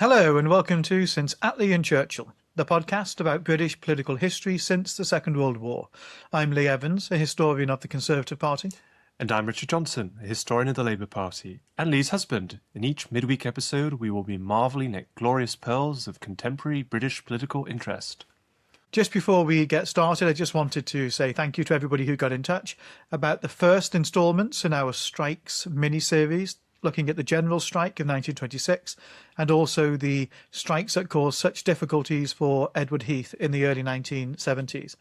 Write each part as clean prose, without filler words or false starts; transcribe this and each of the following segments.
Hello and welcome to Since Attlee Churchill, the podcast about British political history since the Second World War. I'm Lee Evans, a historian of the Conservative Party. And I'm Richard Johnson, a historian of the Labour Party, and Lee's husband. In each midweek episode, we will be marvelling at glorious pearls of contemporary British political interest. Just before we get started, I just wanted to say thank you to everybody who got in touch about the first instalments in our Strikes mini-series, looking at the general strike of 1926 and also the strikes that caused such difficulties for Edward Heath in the early 1970s.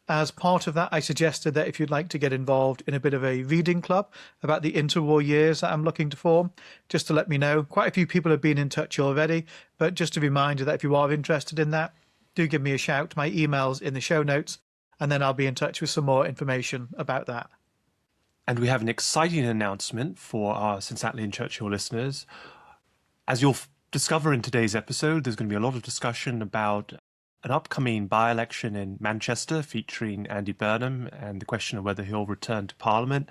As part of that, I suggested that if you'd like to get involved in a bit of a reading club about the interwar years that I'm looking to form, just to let me know. Quite a few people have been in touch already, but just a reminder that if you are interested in that, do give me a shout. My email's in the show notes, and then I'll be in touch with some more information about that. And we have an exciting announcement for our Since Attlee Churchill listeners. As you'll discover in today's episode, there's going to be a lot of discussion about an upcoming by-election in Manchester featuring Andy Burnham and the question of whether he'll return to Parliament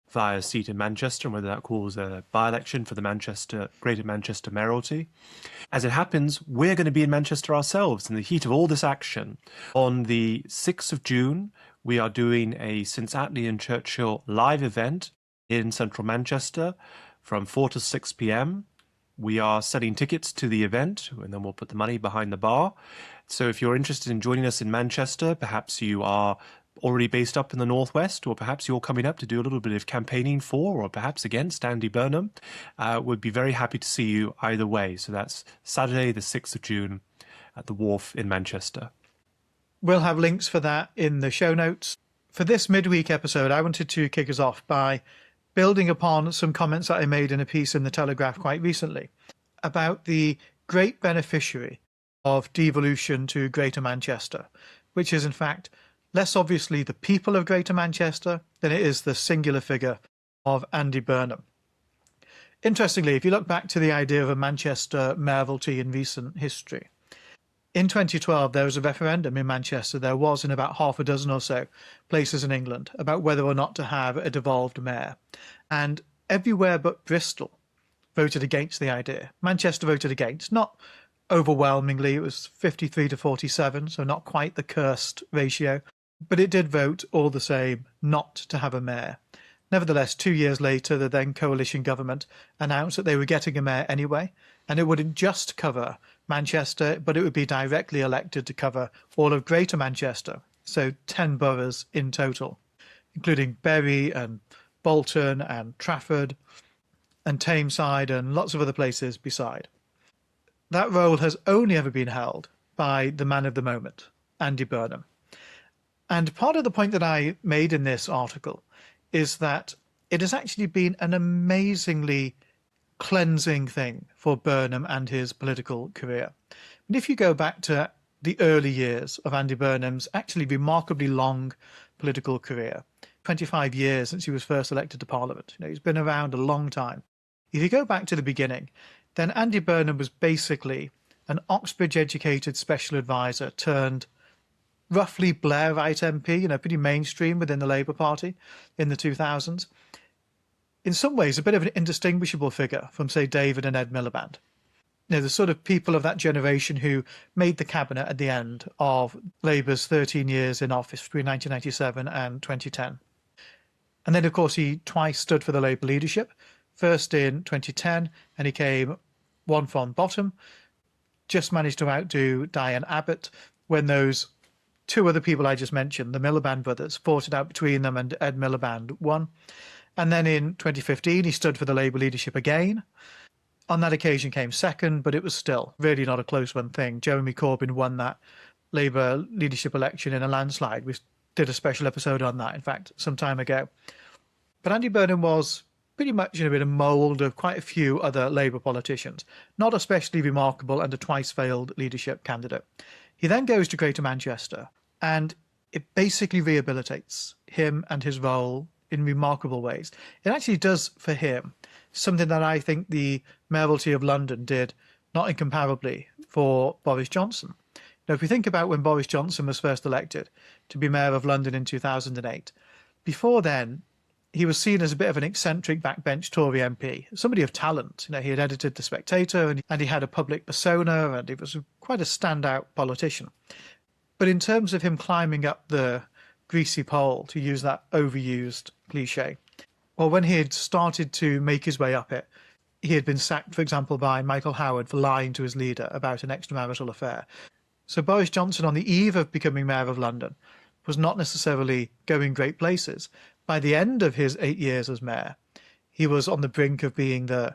via a seat in Manchester and whether that calls a by-election for the Greater Manchester mayoralty. As it happens, we're going to be in Manchester ourselves in the heat of all this action. On the 6th of June, we are doing a Since Attlee Churchill live event in central Manchester from 4 to 6 p.m. We are selling tickets to the event, and then we'll put the money behind the bar. So if you're interested in joining us in Manchester, perhaps you are already based up in the Northwest, or perhaps you're coming up to do a little bit of campaigning for, or perhaps against Andy Burnham, we'd be very happy to see you either way. So that's Saturday, the 6th of June at the Wharf in Manchester. We'll have links for that in the show notes. For this midweek episode, I wanted to kick us off by building upon some comments that I made in a piece in the Telegraph quite recently about the great beneficiary of devolution to Greater Manchester, which is in fact less obviously the people of Greater Manchester than it is the singular figure of Andy Burnham. Interestingly, if you look back to the idea of a Manchester mayoralty in recent history, in 2012, there was a referendum in Manchester. There was in about half a dozen or so places in England about whether or not to have a devolved mayor. And everywhere but Bristol voted against the idea. Manchester voted against, not overwhelmingly. It was 53 to 47, so not quite the cursed ratio. But it did vote all the same not to have a mayor. Nevertheless, 2 years later, the then coalition government announced that they were getting a mayor anyway, and it wouldn't just cover Manchester, but it would be directly elected to cover all of Greater Manchester, so 10 boroughs in total, including Bury and Bolton and Trafford and Tameside and lots of other places beside. That role has only ever been held by the man of the moment, Andy Burnham. And part of the point that I made in this article is that it has actually been an amazingly cleansing thing for Burnham and his political career. And if you go back to the early years of Andy Burnham's actually remarkably long political career, 25 years since he was first elected to Parliament, he's been around a long time. If you go back to the beginning, then Andy Burnham was basically an Oxbridge-educated special advisor turned roughly Blairite MP, pretty mainstream within the Labour Party in the 2000s. In some ways, a bit of an indistinguishable figure from, say, David and Ed Miliband. The sort of people of that generation who made the cabinet at the end of Labour's 13 years in office between 1997 and 2010. And then, of course, he twice stood for the Labour leadership, first in 2010, and he came one from bottom, just managed to outdo Diane Abbott when those two other people I just mentioned, the Miliband brothers, fought it out between them and Ed Miliband won. And then in 2015, he stood for the Labour leadership again. On that occasion came second, but it was still really not a close one thing. Jeremy Corbyn won that Labour leadership election in a landslide. We did a special episode on that, in fact, some time ago. But Andy Burnham was pretty much in a bit of mould of quite a few other Labour politicians, not especially remarkable and a twice-failed leadership candidate. He then goes to Greater Manchester, and it basically rehabilitates him and his role in remarkable ways. It actually does for him something that I think the mayoralty of London did not incomparably for Boris Johnson. Now, if we think about when Boris Johnson was first elected to be mayor of London in 2008, before then, he was seen as a bit of an eccentric backbench Tory MP, somebody of talent. He had edited The Spectator, and he had a public persona, and he was quite a standout politician. But in terms of him climbing up the greasy pole, to use that overused cliche, well, when he had started to make his way up it, he had been sacked, for example, by Michael Howard for lying to his leader about an extramarital affair. So Boris Johnson, on the eve of becoming Mayor of London, was not necessarily going great places. By the end of his 8 years as mayor, he was on the brink of being the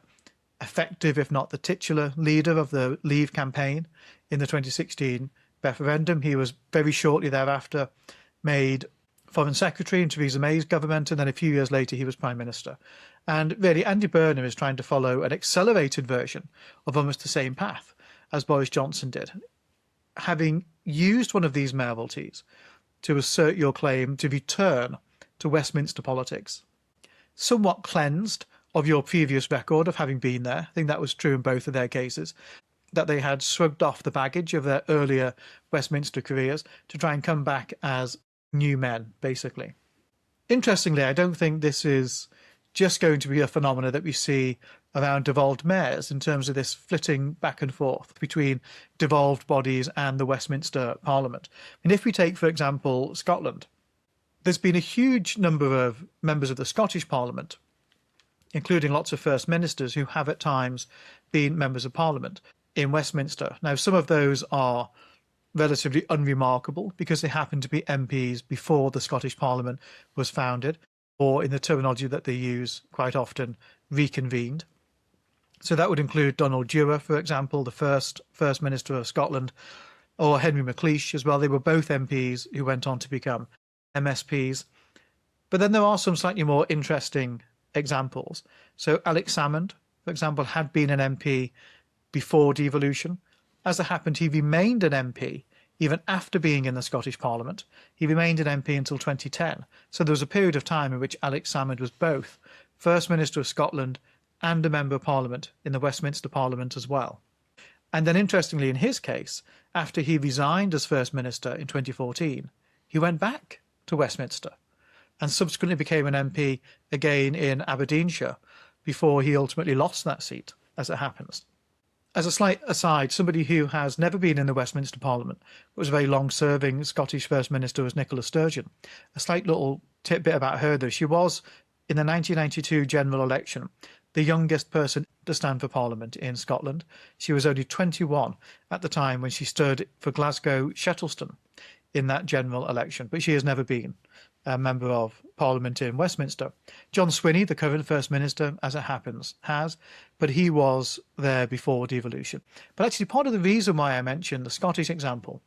effective, if not the titular, leader of the Leave campaign in the 2016 referendum. He was very shortly thereafter made Foreign Secretary in Theresa May's government, and then a few years later he was Prime Minister. And really, Andy Burnham is trying to follow an accelerated version of almost the same path as Boris Johnson did. Having used one of these mayoralties to assert your claim to return to Westminster politics, somewhat cleansed of your previous record of having been there. I think that was true in both of their cases, that they had shrugged off the baggage of their earlier Westminster careers to try and come back as new men, basically. Interestingly, I don't think this is just going to be a phenomenon that we see around devolved mayors in terms of this flitting back and forth between devolved bodies and the Westminster Parliament. And if we take, for example, Scotland, there's been a huge number of members of the Scottish Parliament, including lots of First Ministers, who have at times been members of Parliament in Westminster. Now, some of those are relatively unremarkable because they happen to be MPs before the Scottish Parliament was founded, or in the terminology that they use quite often, reconvened. So that would include Donald Dewar, for example, the first Minister of Scotland, or Henry McLeish as well. They were both MPs who went on to become MSPs. But then there are some slightly more interesting examples. So Alex Salmond, for example, had been an MP before devolution. As it happened, he remained an MP even after being in the Scottish Parliament. He remained an MP until 2010. So there was a period of time in which Alex Salmond was both First Minister of Scotland and a Member of Parliament in the Westminster Parliament as well. And then interestingly, in his case, after he resigned as First Minister in 2014, he went back to Westminster and subsequently became an MP again in Aberdeenshire before he ultimately lost that seat, as it happens. As a slight aside, somebody who has never been in the Westminster Parliament, but was a very long-serving Scottish First Minister, was Nicola Sturgeon. A slight little tidbit about her, though. She was, in the 1992 general election, the youngest person to stand for Parliament in Scotland. She was only 21 at the time when she stood for Glasgow Shettleston in that general election, but she has never been a Member of Parliament in Westminster. John Swinney, the current First Minister, as it happens, has, but he was there before devolution. But actually, part of the reason why I mentioned the Scottish example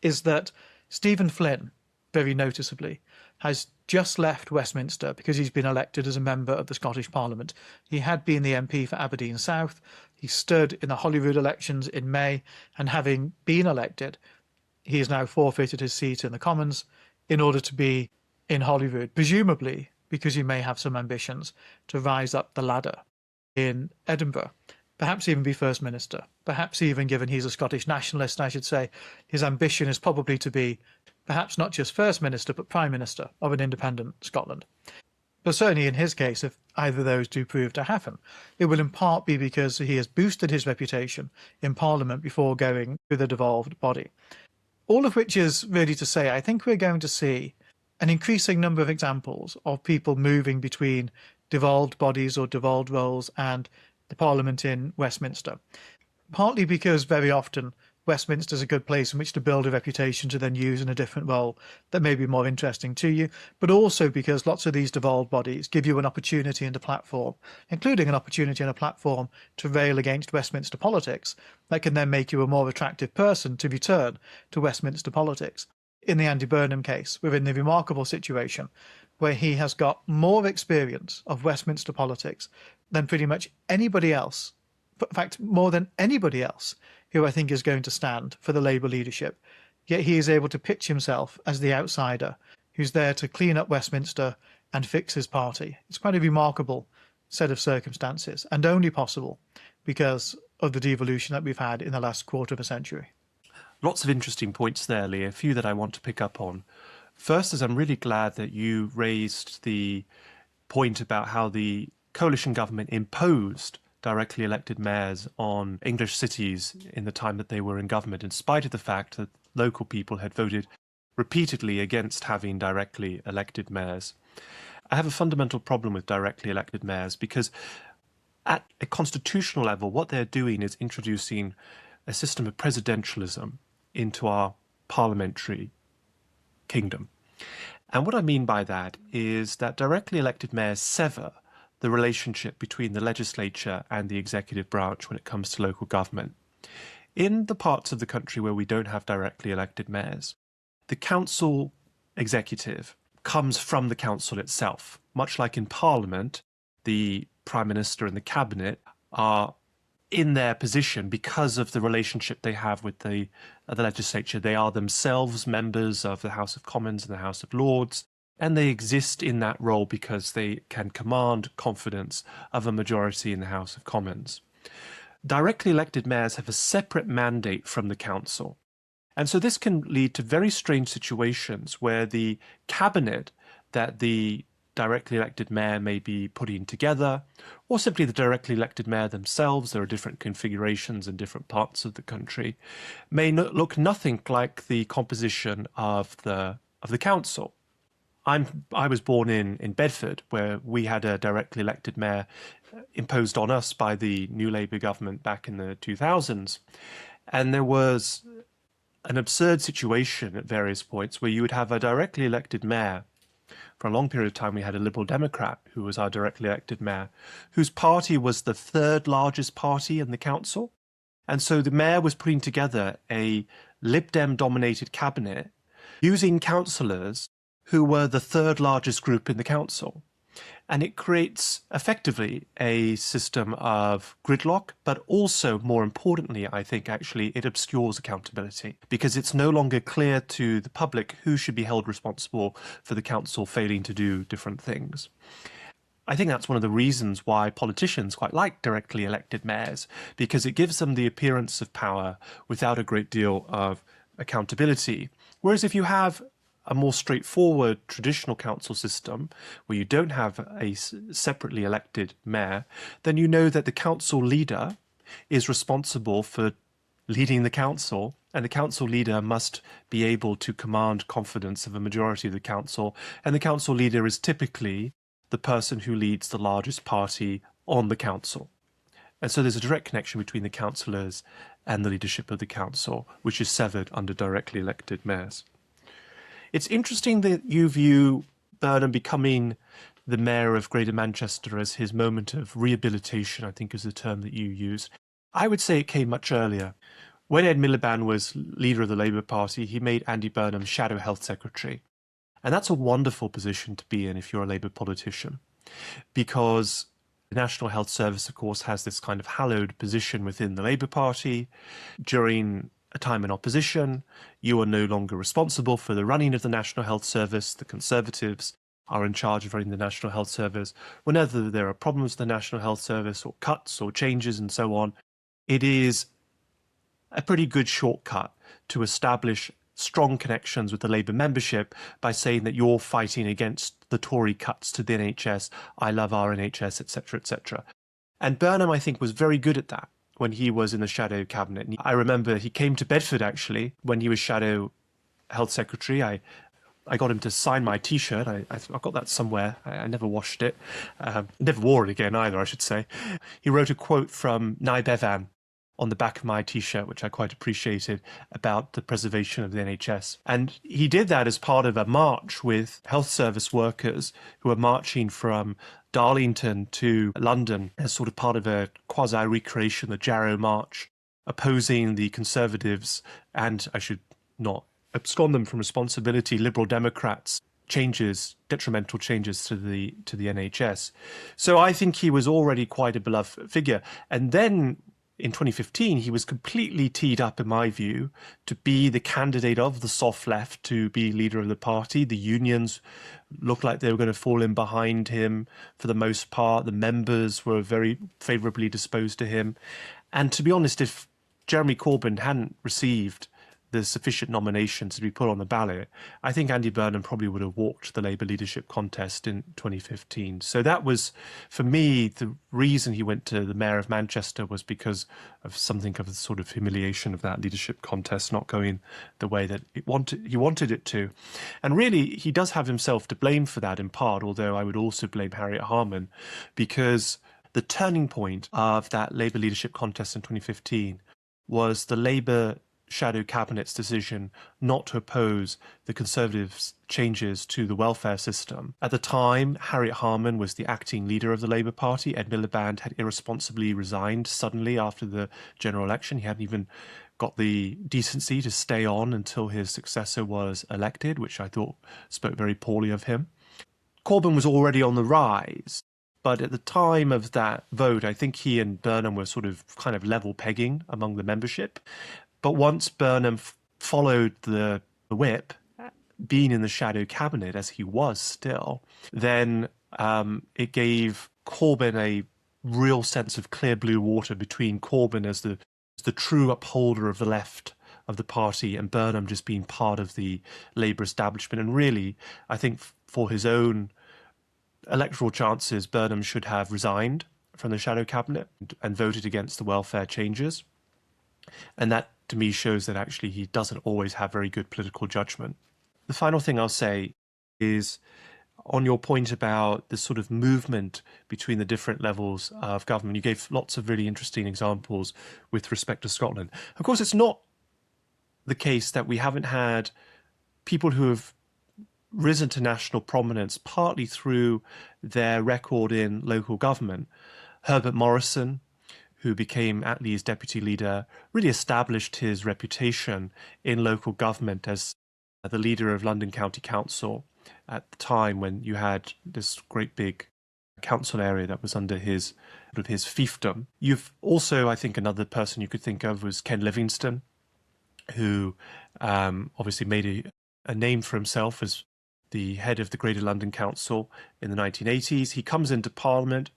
is that Stephen Flynn, very noticeably, has just left Westminster because he's been elected as a member of the Scottish Parliament. He had been the MP for Aberdeen South. He stood in the Holyrood elections in May, and having been elected, he has now forfeited his seat in the Commons in order to be in Holyrood, presumably because he may have some ambitions to rise up the ladder in Edinburgh, perhaps even be First Minister, perhaps even, given he's a Scottish nationalist, I should say, his ambition is probably to be perhaps not just First Minister, but Prime Minister of an independent Scotland. But certainly in his case, if either of those do prove to happen, it will in part be because he has boosted his reputation in Parliament before going to the devolved body. All of which is really to say, I think we're going to see an increasing number of examples of people moving between devolved bodies or devolved roles and the Parliament in Westminster. Partly because very often Westminster is a good place in which to build a reputation to then use in a different role that may be more interesting to you, but also because lots of these devolved bodies give you an opportunity and a platform, including an opportunity and a platform to rail against Westminster politics that can then make you a more attractive person to return to Westminster politics. In the Andy Burnham case, we're in the remarkable situation where he has got more experience of Westminster politics than pretty much anybody else, in fact, more than anybody else who I think is going to stand for the Labour leadership. Yet he is able to pitch himself as the outsider who's there to clean up Westminster and fix his party. It's quite a remarkable set of circumstances, and only possible because of the devolution that we've had in the last quarter of a century. Lots of interesting points there, Lee. A few that I want to pick up on. First is I'm really glad that you raised the point about how the coalition government imposed directly elected mayors on English cities in the time that they were in government, in spite of the fact that local people had voted repeatedly against having directly elected mayors. I have a fundamental problem with directly elected mayors because at a constitutional level, what they're doing is introducing a system of presidentialism into our parliamentary kingdom. And what I mean by that is that directly elected mayors sever the relationship between the legislature and the executive branch when it comes to local government. In the parts of the country where we don't have directly elected mayors, the council executive comes from the council itself. Much like in Parliament, the Prime Minister and the Cabinet are in their position because of the relationship they have with the legislature. They are themselves members of the House of Commons and the House of Lords, and they exist in that role because they can command confidence of a majority in the House of Commons. Directly elected mayors have a separate mandate from the council. And so this can lead to very strange situations where the cabinet that the directly elected mayor may be putting together, or simply the directly elected mayor themselves, there are different configurations in different parts of the country, may look nothing like the composition of the council. I was born in Bedford, where we had a directly elected mayor imposed on us by the New Labour government back in the 2000s. And there was an absurd situation at various points where you would have a directly elected mayor. For a long period of time, we had a Liberal Democrat who was our directly elected mayor, whose party was the third largest party in the council. And so the mayor was putting together a Lib Dem-dominated cabinet using councillors who were the third largest group in the council. And it creates effectively a system of gridlock, but also, more importantly, I think actually it obscures accountability because it's no longer clear to the public who should be held responsible for the council failing to do different things. I think that's one of the reasons why politicians quite like directly elected mayors, because it gives them the appearance of power without a great deal of accountability. Whereas if you have a more straightforward traditional council system where you don't have a separately elected mayor, then you know that the council leader is responsible for leading the council, and the council leader must be able to command confidence of a majority of the council, and the council leader is typically the person who leads the largest party on the council. And so there's a direct connection between the councillors and the leadership of the council, which is severed under directly elected mayors. It's interesting that you view Burnham becoming the mayor of Greater Manchester as his moment of rehabilitation, I think is the term that you used. I would say it came much earlier. When Ed Miliband was leader of the Labour Party, he made Andy Burnham Shadow Health Secretary. And that's a wonderful position to be in if you're a Labour politician, because the National Health Service, of course, has this kind of hallowed position within the Labour Party. During a time in opposition, you are no longer responsible for the running of the National Health Service. The Conservatives are in charge of running the National Health Service. Whenever there are problems with the National Health Service or cuts or changes and so on, it is a pretty good shortcut to establish strong connections with the Labour membership by saying that you're fighting against the Tory cuts to the NHS, I love our NHS, etc., etc. And Burnham, I think, was very good at that when he was in the shadow cabinet. I remember he came to Bedford, actually, when he was shadow health secretary. I got him to sign my T-shirt. I've got that somewhere. I never washed it. Never wore it again either, I should say. He wrote a quote from Nye Bevan on the back of my T-shirt, which I quite appreciated, about the preservation of the NHS. And he did that as part of a march with health service workers who were marching from Darlington to London as sort of part of a quasi-recreation, the Jarrow March, opposing the Conservatives and, I should not abscond them from responsibility, Liberal Democrats' detrimental changes to the NHS. So I think he was already quite a beloved figure. And then in 2015, he was completely teed up, in my view, to be the candidate of the soft left to be leader of the party. The unions looked like they were going to fall in behind him for the most part. The members were very favourably disposed to him. And to be honest, if Jeremy Corbyn hadn't received there's sufficient nominations to be put on the ballot, I think Andy Burnham probably would have walked the Labour leadership contest in 2015. So that was, for me, the reason he went to the Mayor of Manchester was because of something of the sort of humiliation of that leadership contest not going the way that he wanted it to. And really, he does have himself to blame for that in part, although I would also blame Harriet Harman, because the turning point of that Labour leadership contest in 2015 was the Labour shadow cabinet's decision not to oppose the Conservatives' changes to the welfare system. At the time, Harriet Harman was the acting leader of the Labour Party. Ed Miliband had irresponsibly resigned suddenly after the general election. He hadn't even got the decency to stay on until his successor was elected, which I thought spoke very poorly of him. Corbyn was already on the rise, but at the time of that vote, I think he and Burnham were sort of kind of level pegging among the membership. But once Burnham followed the whip, being in the shadow cabinet as he was still, then it gave Corbyn a real sense of clear blue water between Corbyn as the true upholder of the left of the party and Burnham just being part of the Labour establishment. And really, I think for his own electoral chances, Burnham should have resigned from the shadow cabinet and voted against the welfare changes. And that, to me, shows that actually he doesn't always have very good political judgment. The final thing I'll say is on your point about the sort of movement between the different levels of government. You gave lots of really interesting examples with respect to Scotland. Of course, it's not the case that we haven't had people who have risen to national prominence partly through their record in local government. Herbert Morrison, who became Attlee's deputy leader, really established his reputation in local government as the leader of London County Council at the time when you had this great big council area that was under his fiefdom. You've also, I think, another person you could think of was Ken Livingstone, who obviously made a name for himself as the head of the Greater London Council in the 1980s. He comes into Parliament.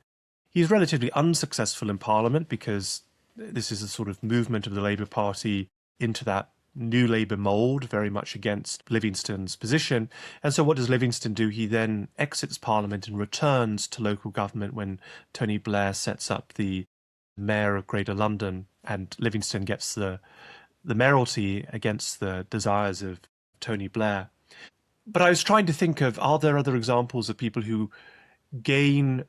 He's relatively unsuccessful in Parliament because this is a sort of movement of the Labour Party into that new Labour mould, very much against Livingstone's position. And so what does Livingstone do? He then exits Parliament and returns to local government when Tony Blair sets up the Mayor of Greater London, and Livingstone gets the mayoralty against the desires of Tony Blair. But I was trying to think of, are there other examples of people who gain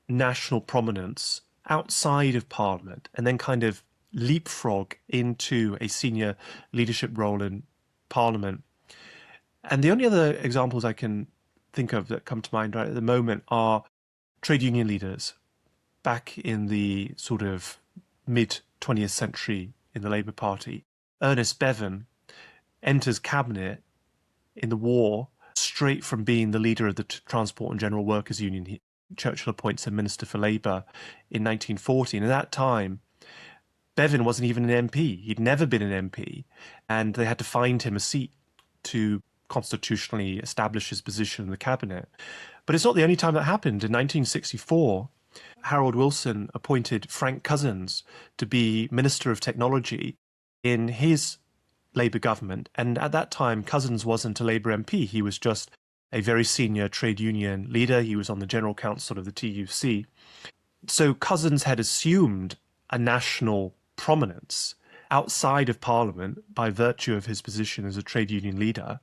national prominence outside of Parliament and then kind of leapfrog into a senior leadership role in Parliament? And the only other examples I can think of that come to mind right at the moment are trade union leaders back in the sort of mid-20th century in the Labour Party. Ernest Bevin enters cabinet in the war straight from being the leader of the Transport and General Workers Union. Churchill appoints a Minister for Labour in 1940. And at that time, Bevin wasn't even an MP. He'd never been an MP. And they had to find him a seat to constitutionally establish his position in the cabinet. But it's not the only time that happened. In 1964, Harold Wilson appointed Frank Cousins to be Minister of Technology in his Labour government. And at that time, Cousins wasn't a Labour MP. He was just a very senior trade union leader. He was on the General Council of the TUC. So Cousins had assumed a national prominence outside of Parliament by virtue of his position as a trade union leader.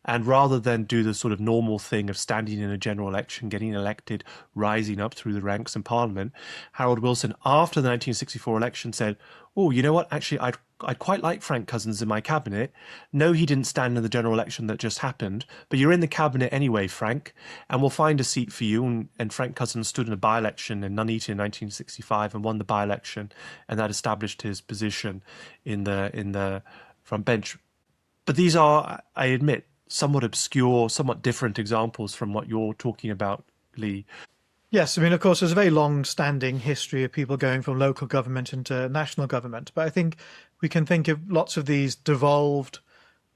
And rather than do the sort of normal thing of standing in a general election, getting elected, rising up through the ranks in Parliament, Harold Wilson, after the 1964 election, said, oh, you know what, actually, I'd quite like Frank Cousins in my cabinet. No, he didn't stand in the general election that just happened, but you're in the cabinet anyway, Frank, and we'll find a seat for you. And Frank Cousins stood in a by-election in Nuneaton in 1965 and won the by-election, and that established his position in the front bench. But these are, I admit, somewhat obscure, somewhat different examples from what you're talking about, Lee. Yes, I mean, of course, there's a very long-standing history of people going from local government into national government. But I think we can think of lots of these devolved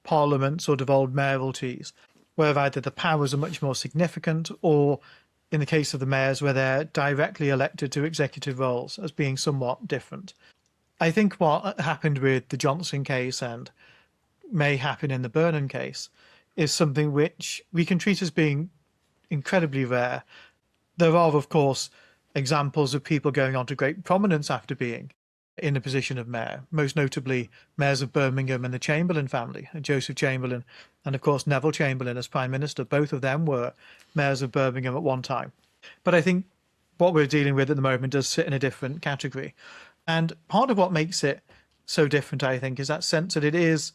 parliaments or devolved mayoralties, where either the powers are much more significant or, in the case of the mayors, where they're directly elected to executive roles as being somewhat different. I think what happened with the Johnson case and may happen in the Burnham case is something which we can treat as being incredibly rare. There are, of course, examples of people going on to great prominence after being in a position of mayor, most notably mayors of Birmingham and the Chamberlain family, Joseph Chamberlain and, of course, Neville Chamberlain as Prime Minister. Both of them were mayors of Birmingham at one time. But I think what we're dealing with at the moment does sit in a different category. And part of what makes it so different, I think, is that sense that it is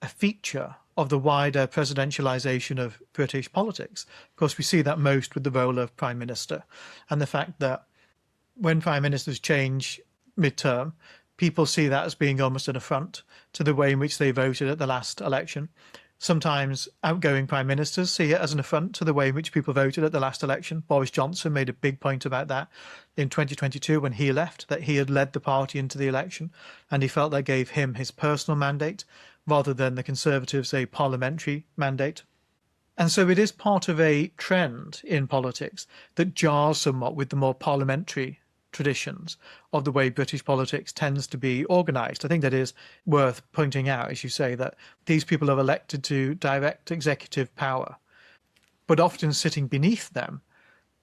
a feature of the wider presidentialisation of British politics. Of course, we see that most with the role of Prime Minister and the fact that when Prime Ministers change midterm, people see that as being almost an affront to the way in which they voted at the last election. Sometimes outgoing Prime Ministers see it as an affront to the way in which people voted at the last election. Boris Johnson made a big point about that in 2022 when he left, that he had led the party into the election and he felt that gave him his personal mandate rather than the Conservatives a parliamentary mandate. And so it is part of a trend in politics that jars somewhat with the more parliamentary traditions of the way British politics tends to be organised. I think that is worth pointing out, as you say, that these people are elected to direct executive power, but often sitting beneath them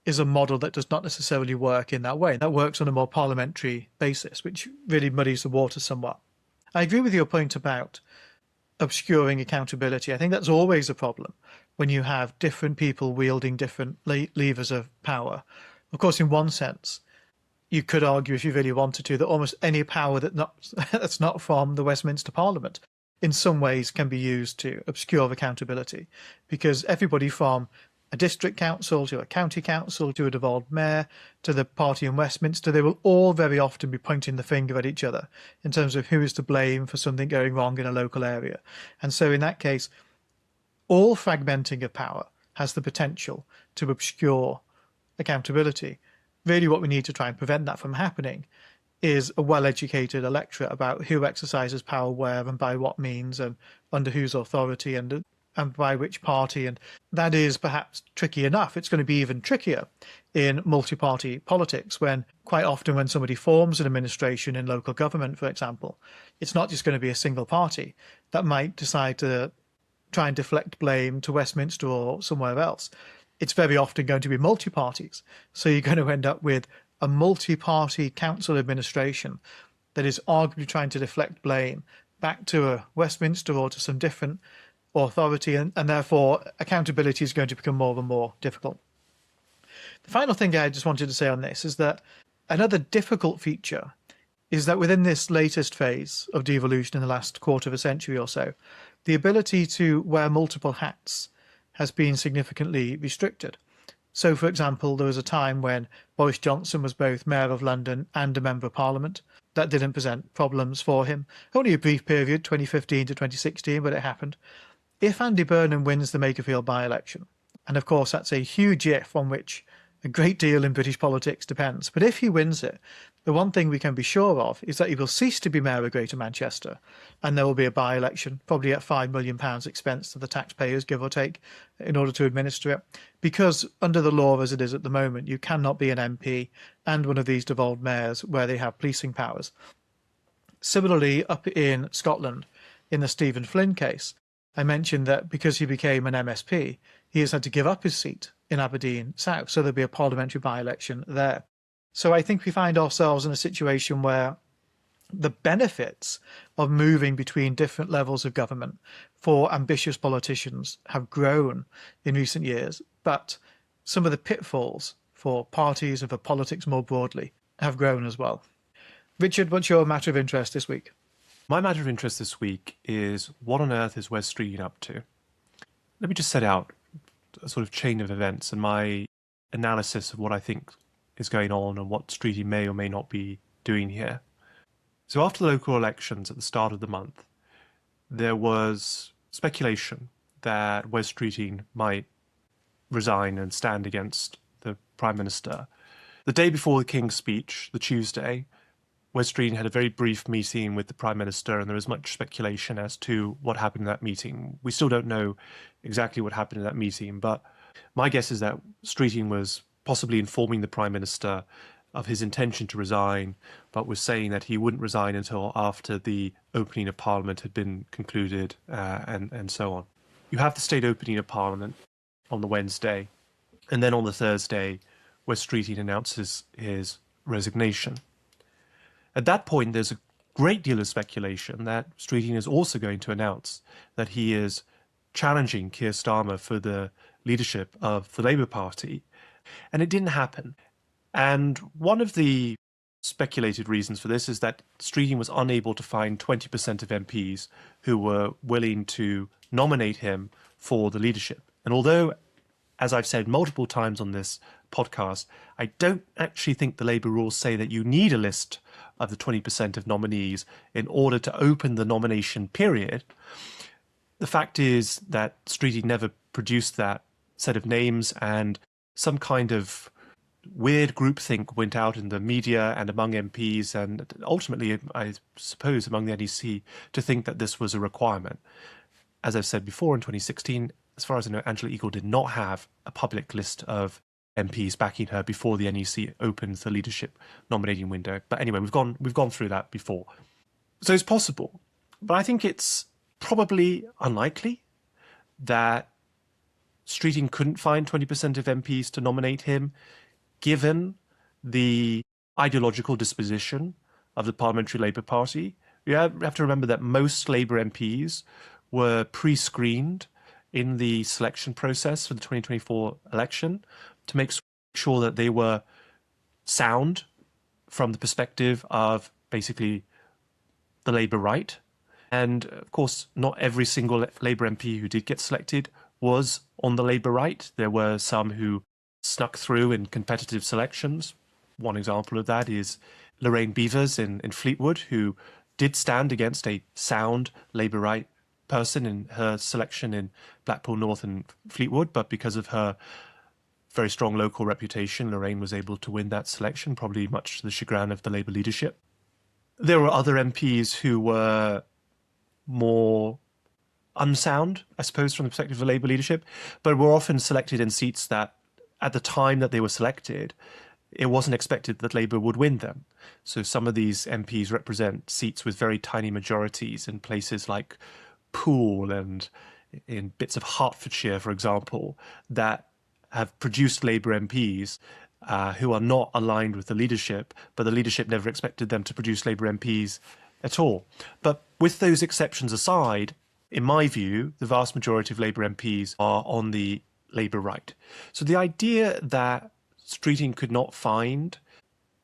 is a model that does not necessarily work in that way. That works on a more parliamentary basis, which really muddies the water somewhat. I agree with your point about obscuring accountability. I think that's always a problem when you have different people wielding different levers of power. Of course, in one sense, you could argue, if you really wanted to, that almost any power that's not from the Westminster Parliament in some ways can be used to obscure accountability, because everybody from a district council to a county council to a devolved mayor to the party in Westminster, they will all very often be pointing the finger at each other in terms of who is to blame for something going wrong in a local area. And so in that case, all fragmenting of power has the potential to obscure accountability. Really what we need to try and prevent that from happening is a well-educated electorate about who exercises power where and by what means and under whose authority and by which party. And that is perhaps tricky enough. It's going to be even trickier in multi-party politics when quite often when somebody forms an administration in local government, for example, it's not just going to be a single party that might decide to try and deflect blame to Westminster or somewhere else. It's very often going to be multi-parties. So you're going to end up with a multi-party council administration that is arguably trying to deflect blame back to a Westminster or to some different authority, and therefore accountability is going to become more and more difficult. The final thing I just wanted to say on this is that another difficult feature is that within this latest phase of devolution in the last quarter of a century or so, the ability to wear multiple hats has been significantly restricted. So, for example, there was a time when Boris Johnson was both Mayor of London and a Member of Parliament. That didn't present problems for him. Only a brief period, 2015 to 2016, but it happened. If Andy Burnham wins the Makerfield by-election, and of course that's a huge if on which a great deal in British politics depends, but if he wins it, the one thing we can be sure of is that he will cease to be Mayor of Greater Manchester, and there will be a by-election, probably at £5 million expense to the taxpayers, give or take, in order to administer it. Because under the law as it is at the moment, you cannot be an MP and one of these devolved mayors where they have policing powers. Similarly, up in Scotland, in the Stephen Flynn case, I mentioned that because he became an MSP, he has had to give up his seat in Aberdeen South, so there'll be a parliamentary by-election there. So I think we find ourselves in a situation where the benefits of moving between different levels of government for ambitious politicians have grown in recent years, but some of the pitfalls for parties and for politics more broadly have grown as well. Richard, what's your matter of interest this week? My matter of interest this week is what on earth is Wes Streeting up to? Let me just set out a sort of chain of events and my analysis of what I think is going on and what Streeting may or may not be doing here. So after the local elections at the start of the month, there was speculation that Wes Streeting might resign and stand against the Prime Minister. The day before the King's speech, the Tuesday, Wes Streeting had a very brief meeting with the Prime Minister, and there was much speculation as to what happened in that meeting. We still don't know exactly what happened in that meeting, but my guess is that Streeting was possibly informing the Prime Minister of his intention to resign, but was saying that he wouldn't resign until after the opening of Parliament had been concluded, and so on. You have the state opening of Parliament on the Wednesday, and then on the Thursday, West Streeting announces his resignation. At that point, there's a great deal of speculation that Streeting is also going to announce that he is challenging Keir Starmer for the leadership of the Labour Party, and it didn't happen. And one of the speculated reasons for this is that Streeting was unable to find 20% of MPs who were willing to nominate him for the leadership. And although, as I've said multiple times on this podcast, I don't actually think the Labour rules say that you need a list of the 20% of nominees in order to open the nomination period. The fact is that Streeting never produced that set of names, and some kind of weird groupthink went out in the media and among MPs, and ultimately, I suppose, among the NEC, to think that this was a requirement. As I've said before, in 2016, as far as I know, Angela Eagle did not have a public list of MPs backing her before the NEC opened the leadership nominating window. But anyway, we've gone through that before. So it's possible, but I think it's probably unlikely that Streeting couldn't find 20% of MPs to nominate him, given the ideological disposition of the Parliamentary Labour Party. You have to remember that most Labour MPs were pre-screened in the selection process for the 2024 election to make sure that they were sound from the perspective of basically the Labour right. And of course, not every single Labour MP who did get selected was on the Labour right. There were some who snuck through in competitive selections. One example of that is Lorraine Beavers in Fleetwood, who did stand against a sound Labour right person in her selection in Blackpool North and Fleetwood, but because of her very strong local reputation, Lorraine was able to win that selection, probably much to the chagrin of the Labour leadership. There were other MPs who were more unsound, I suppose, from the perspective of the Labour leadership, but were often selected in seats that, at the time that they were selected, it wasn't expected that Labour would win them. So some of these MPs represent seats with very tiny majorities in places like Poole and in bits of Hertfordshire, for example, that have produced Labour MPs who are not aligned with the leadership, but the leadership never expected them to produce Labour MPs at all. But with those exceptions aside, in my view, the vast majority of Labour MPs are on the Labour right. So the idea that Streeting could not find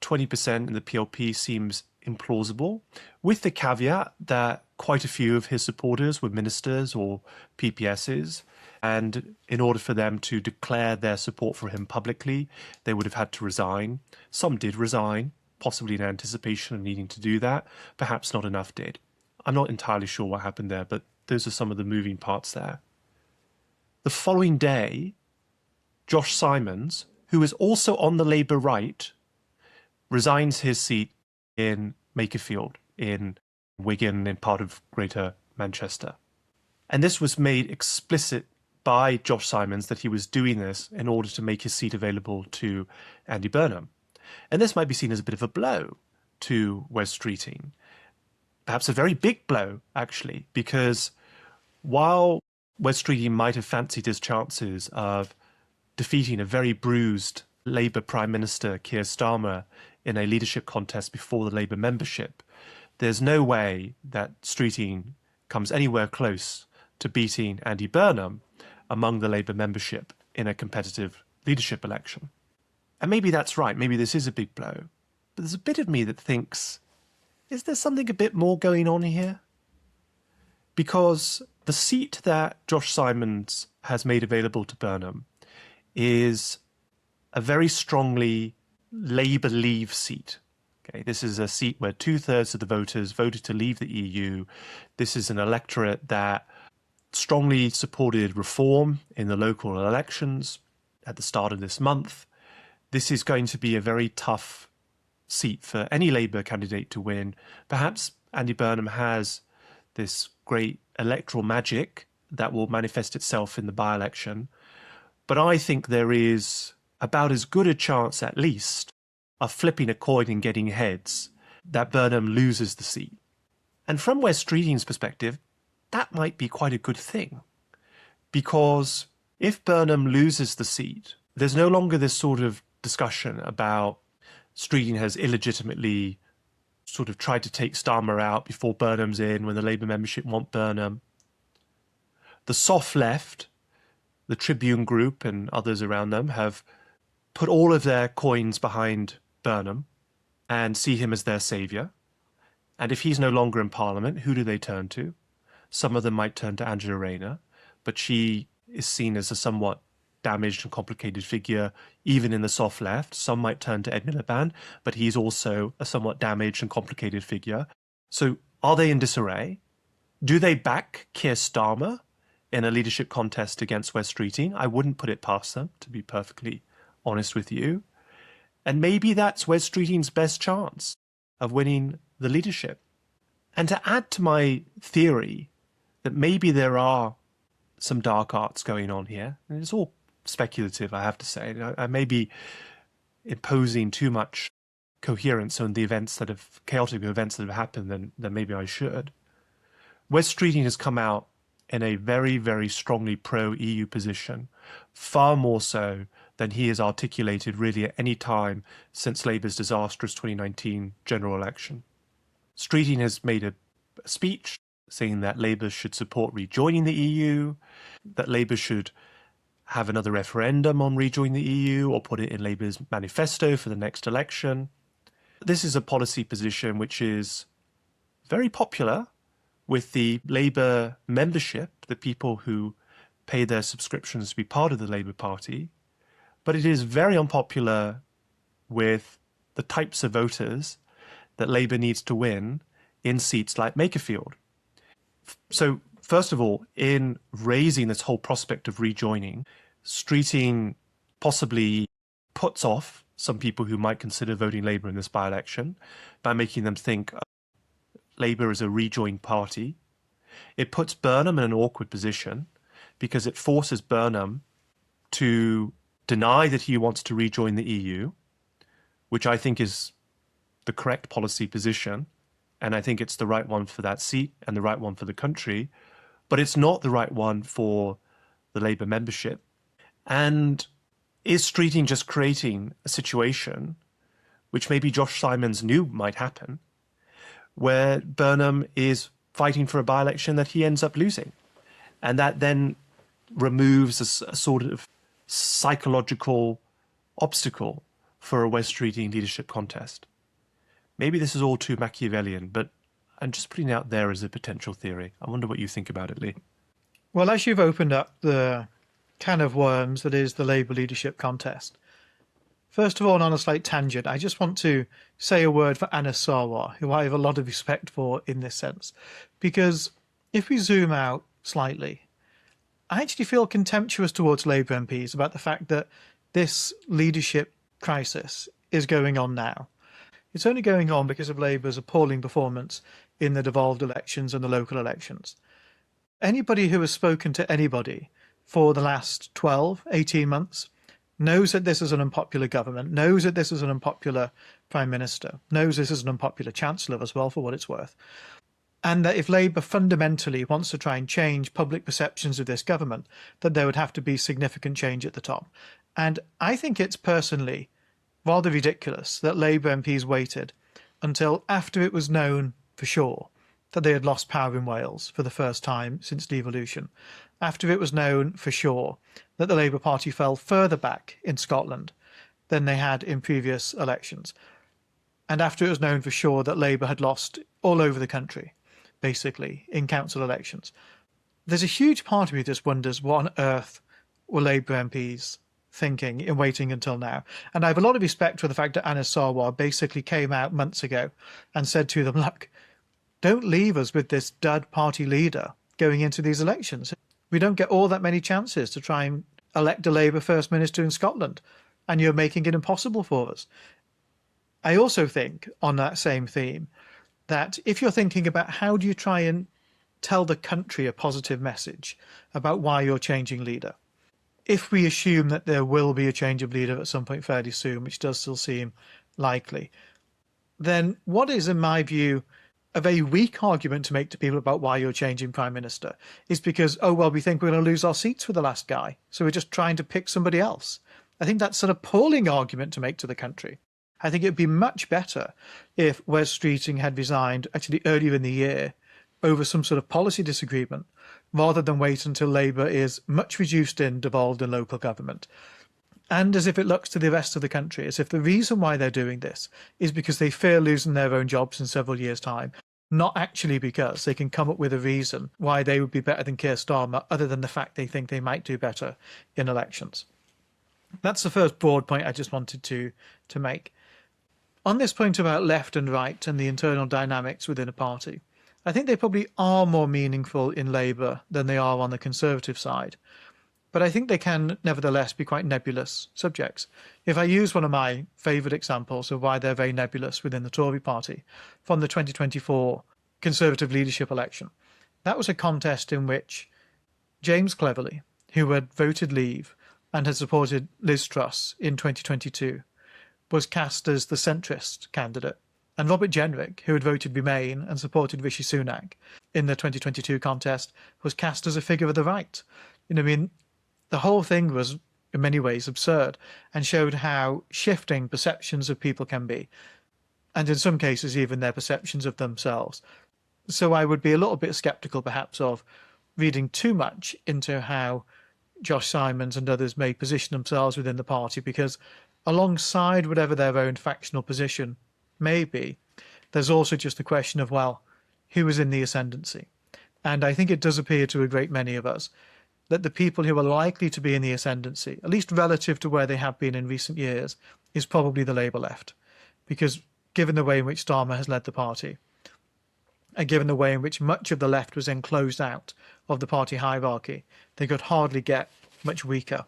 20% in the PLP seems implausible, with the caveat that quite a few of his supporters were ministers or PPSs, and in order for them to declare their support for him publicly, they would have had to resign. Some did resign, possibly in anticipation of needing to do that. Perhaps not enough did. I'm not entirely sure what happened there, but those are some of the moving parts there. The following day, Josh Simons, who is also on the Labour right, resigns his seat in Makerfield, in Wigan, in part of Greater Manchester. And this was made explicit by Josh Simons that he was doing this in order to make his seat available to Andy Burnham. And this might be seen as a bit of a blow to West Streeting. Perhaps a very big blow, actually, because while West Streeting might have fancied his chances of defeating a very bruised Labour Prime Minister Keir Starmer in a leadership contest before the Labour membership, there's no way that Streeting comes anywhere close to beating Andy Burnham among the Labour membership in a competitive leadership election. And maybe that's right, maybe this is a big blow, but there's a bit of me that thinks, is there something a bit more going on here? Because the seat that Josh Simons has made available to Burnham is a very strongly Labour Leave seat. Okay, this is a seat where 2/3 of the voters voted to leave the EU. This is an electorate that strongly supported reform in the local elections at the start of this month. This is going to be a very tough seat for any Labour candidate to win. Perhaps Andy Burnham has this great electoral magic that will manifest itself in the by-election. But I think there is about as good a chance, at least, are flipping a coin and getting heads, that Burnham loses the seat. And from West Streeting's perspective, that might be quite a good thing. Because if Burnham loses the seat, there's no longer this sort of discussion about Streeting has illegitimately sort of tried to take Starmer out before Burnham's in when the Labour membership want Burnham. The soft left, the Tribune Group and others around them, have put all of their coins behind Burnham and see him as their saviour. And if he's no longer in Parliament, who do they turn to? Some of them might turn to Angela Rayner, but she is seen as a somewhat damaged and complicated figure, even in the soft left. Some might turn to Ed Miliband, but he's also a somewhat damaged and complicated figure. So are they in disarray? Do they back Keir Starmer in a leadership contest against West Streeting? I wouldn't put it past them, to be perfectly honest with you. And maybe that's West Streeting's best chance of winning the leadership. And to add to my theory that maybe there are some dark arts going on here, and it's all speculative, I have to say. I may be imposing too much coherence on the events that have, chaotic events that have happened than maybe I should. West Streeting has come out in a very, very strongly pro-EU position, far more so than he has articulated really at any time since Labour's disastrous 2019 general election. Streeting has made a speech saying that Labour should support rejoining the EU, that Labour should have another referendum on rejoining the EU or put it in Labour's manifesto for the next election. This is a policy position which is very popular with the Labour membership, the people who pay their subscriptions to be part of the Labour Party, but it is very unpopular with the types of voters that Labour needs to win in seats like Makerfield. So, first of all, in raising this whole prospect of rejoining, Streeting possibly puts off some people who might consider voting Labour in this by-election by making them think Labour is a rejoined party. It puts Burnham in an awkward position because it forces Burnham to deny that he wants to rejoin the EU, which I think is the correct policy position, and I think it's the right one for that seat and the right one for the country, but it's not the right one for the Labour membership. And is Streeting just creating a situation, which maybe Josh Simons knew might happen, where Burnham is fighting for a by-election that he ends up losing? And that then removes a sort of psychological obstacle for a West Streeting leadership contest. Maybe this is all too Machiavellian, but I'm just putting it out there as a potential theory. I wonder what you think about it, Lee. Well, as you've opened up the can of worms that is the Labour leadership contest, first of all, on a slight tangent, I just want to say a word for Anas Sarwar, who I have a lot of respect for in this sense. Because if we zoom out slightly, I actually feel contemptuous towards Labour MPs about the fact that this leadership crisis is going on now. It's only going on because of Labour's appalling performance in the devolved elections and the local elections. Anybody who has spoken to anybody for the last 12, 18 months knows that this is an unpopular government, knows that this is an unpopular Prime Minister, knows this is an unpopular Chancellor as well, for what it's worth. And that if Labour fundamentally wants to try and change public perceptions of this government, that there would have to be significant change at the top. And I think it's personally rather ridiculous that Labour MPs waited until after it was known for sure that they had lost power in Wales for the first time since devolution, after it was known for sure that the Labour Party fell further back in Scotland than they had in previous elections, and after it was known for sure that Labour had lost all over the country, basically, in council elections. There's a huge part of me that just wonders what on earth were Labour MPs thinking in waiting until now. And I have a lot of respect for the fact that Anas Sarwar basically came out months ago and said to them, look, don't leave us with this dud party leader going into these elections. We don't get all that many chances to try and elect a Labour First Minister in Scotland, and you're making it impossible for us. I also think, on that same theme, that if you're thinking about how do you try and tell the country a positive message about why you're changing leader, if we assume that there will be a change of leader at some point fairly soon, which does still seem likely, then what is, in my view, a very weak argument to make to people about why you're changing Prime Minister is because, oh, well, we think we're going to lose our seats with the last guy, so we're just trying to pick somebody else. I think that's an appalling argument to make to the country. I think it'd be much better if Wes Streeting had resigned actually earlier in the year over some sort of policy disagreement, rather than wait until Labour is much reduced in devolved and local government. And as if it looks to the rest of the country, as if the reason why they're doing this is because they fear losing their own jobs in several years' time, not actually because they can come up with a reason why they would be better than Keir Starmer, other than the fact they think they might do better in elections. That's the first broad point I just wanted to make. On this point about left and right and the internal dynamics within a party, I think they probably are more meaningful in Labour than they are on the Conservative side. But I think they can nevertheless be quite nebulous subjects. If I use one of my favourite examples of why they're very nebulous within the Tory party, from the 2024 Conservative leadership election, that was a contest in which James Cleverly, who had voted Leave and had supported Liz Truss in 2022, was cast as the centrist candidate. And Robert Jenrick, who had voted Remain and supported Rishi Sunak in the 2022 contest, was cast as a figure of the right. I mean, the whole thing was in many ways absurd and showed how shifting perceptions of people can be, and in some cases even their perceptions of themselves. So I would be a little bit sceptical perhaps of reading too much into how Josh Simons and others may position themselves within the party, because alongside whatever their own factional position may be, there's also just the question of, well, who is in the ascendancy? And I think it does appear to a great many of us that the people who are likely to be in the ascendancy, at least relative to where they have been in recent years, is probably the Labour left. Because given the way in which Starmer has led the party, and given the way in which much of the left was then closed out of the party hierarchy, they could hardly get much weaker.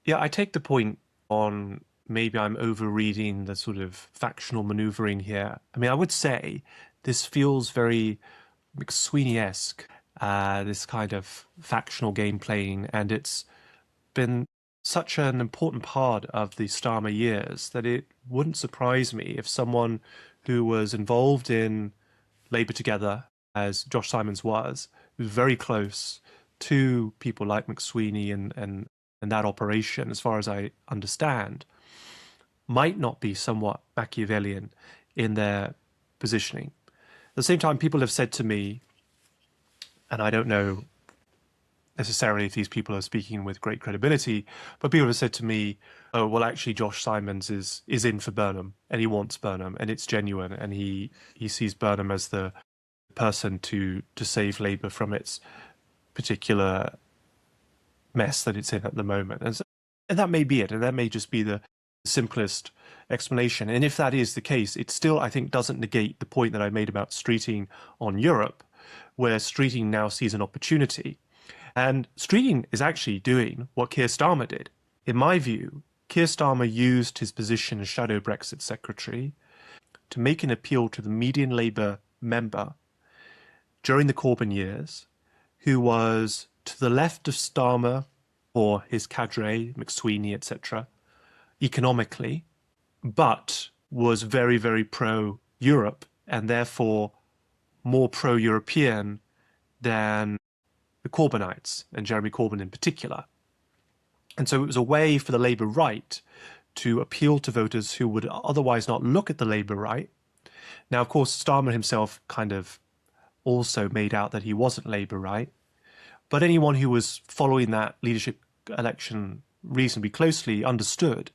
Yeah, I take the point on maybe I'm overreading the sort of factional manoeuvring here. I mean, I would say this feels very McSweeney-esque, this kind of factional game playing, and it's been such an important part of the Starmer years that it wouldn't surprise me if someone who was involved in Labour Together, as Josh Simons was, who's very close to people like McSweeney and that operation, as far as I understand, might not be somewhat Machiavellian in their positioning. At the same time, people have said to me, and I don't know necessarily if these people are speaking with great credibility, but people have said to me, oh, well, actually, Josh Simons is in for Burnham, and he wants Burnham, and it's genuine, and he sees Burnham as the person to save Labour from its particular mess that it's in at the moment. And that may be it, and that may just be the simplest explanation. And if that is the case, it still, I think, doesn't negate the point that I made about Streeting on Europe, where Streeting now sees an opportunity. And Streeting is actually doing what Keir Starmer did. In my view, Keir Starmer used his position as shadow Brexit secretary to make an appeal to the median Labour member during the Corbyn years, who was to the left of Starmer or his cadre, McSweeney, etc., economically, but was very, very pro-Europe and therefore more pro-European than the Corbynites, and Jeremy Corbyn in particular. And so it was a way for the Labour right to appeal to voters who would otherwise not look at the Labour right. Now, of course, Starmer himself kind of also made out that he wasn't Labour right, but anyone who was following that leadership election reasonably closely understood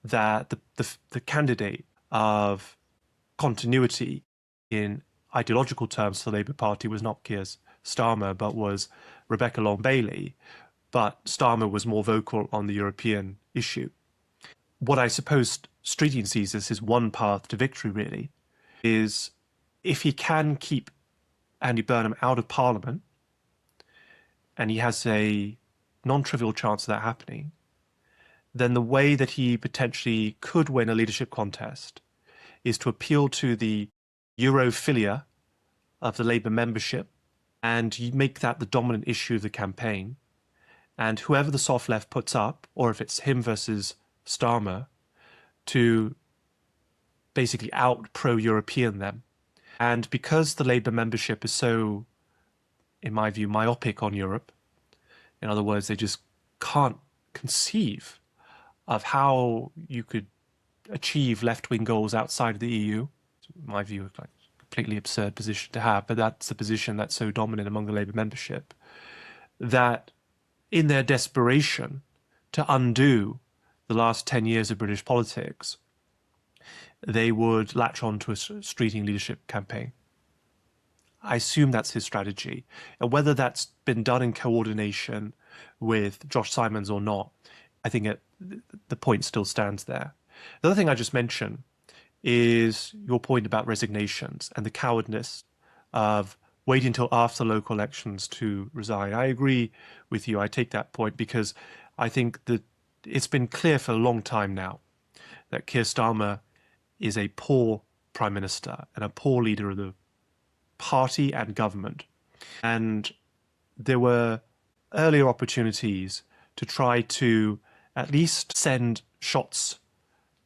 that the candidate of continuity in ideological terms for the Labour Party was not Keir Starmer, but was Rebecca Long-Bailey. But Starmer was more vocal on the European issue. What I suppose Streeting sees as his one path to victory, really, is if he can keep Andy Burnham out of Parliament, and he has a non-trivial chance of that happening, then the way that he potentially could win a leadership contest is to appeal to the Europhilia of the Labour membership, and you make that the dominant issue of the campaign. And whoever the soft left puts up, or if it's him versus Starmer, to basically out pro-European them. And because the Labour membership is so, in my view, myopic on Europe, in other words, they just can't conceive of how you could achieve left-wing goals outside of the EU. In my view, like a completely absurd position to have, but that's the position that's so dominant among the Labour membership, that in their desperation to undo the last 10 years of British politics, they would latch on to a streeting leadership campaign. I assume that's his strategy. And whether that's been done in coordination with Josh Simons or not, I think the point still stands there. The other thing I just mentioned is your point about resignations and the cowardness of waiting until after local elections to resign. I agree with you. I take that point because I think that it's been clear for a long time now that Keir Starmer is a poor prime minister and a poor leader of the party and government. And there were earlier opportunities to try to at least send shots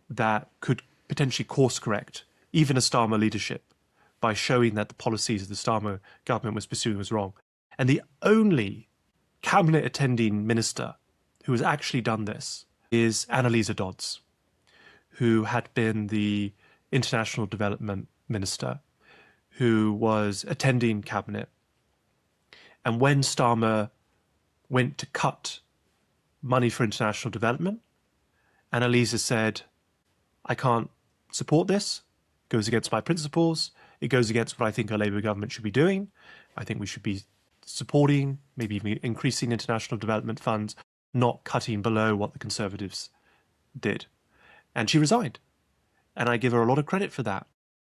that could potentially course correct even a Starmer leadership by showing that the policies of the Starmer government was pursuing was wrong. And the only cabinet attending minister who has actually done this is Annalisa Dodds, who had been the international development minister, who was attending cabinet. And when Starmer went to cut money for international development, Annalisa said, I can't support this. It goes against my principles. It goes against what I think a Labour government should be doing. I think we should be supporting, maybe even increasing international development funds, not cutting below what the Conservatives did. And she resigned. And I give her a lot of credit for that.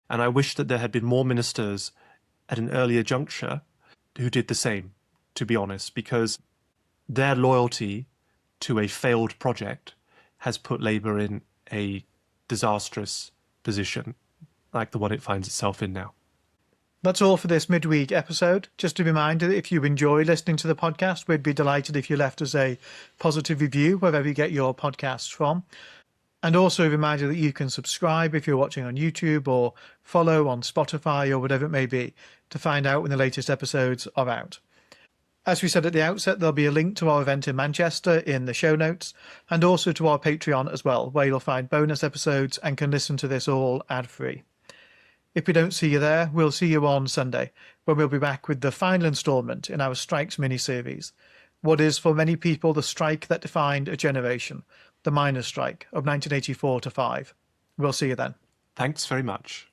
And I wish that there had been more ministers at an earlier juncture who did the same, to be honest, because their loyalty to a failed project has put Labour in a disastrous position like the one it finds itself in now. That's all for this midweek episode. Just a reminder that if you enjoy listening to the podcast, we'd be delighted if you left us a positive review wherever you get your podcasts from. And also a reminder that you can subscribe if you're watching on YouTube, or follow on Spotify or whatever it may be, to find out when the latest episodes are out. As we said at the outset, there'll be a link to our event in Manchester in the show notes, and also to our Patreon as well, where you'll find bonus episodes and can listen to this all ad-free. If we don't see you there, we'll see you on Sunday, when we'll be back with the final instalment in our Strikes mini-series. What is for many people the strike that defined a generation, the miners' strike of 1984 to 5. We'll see you then. Thanks very much.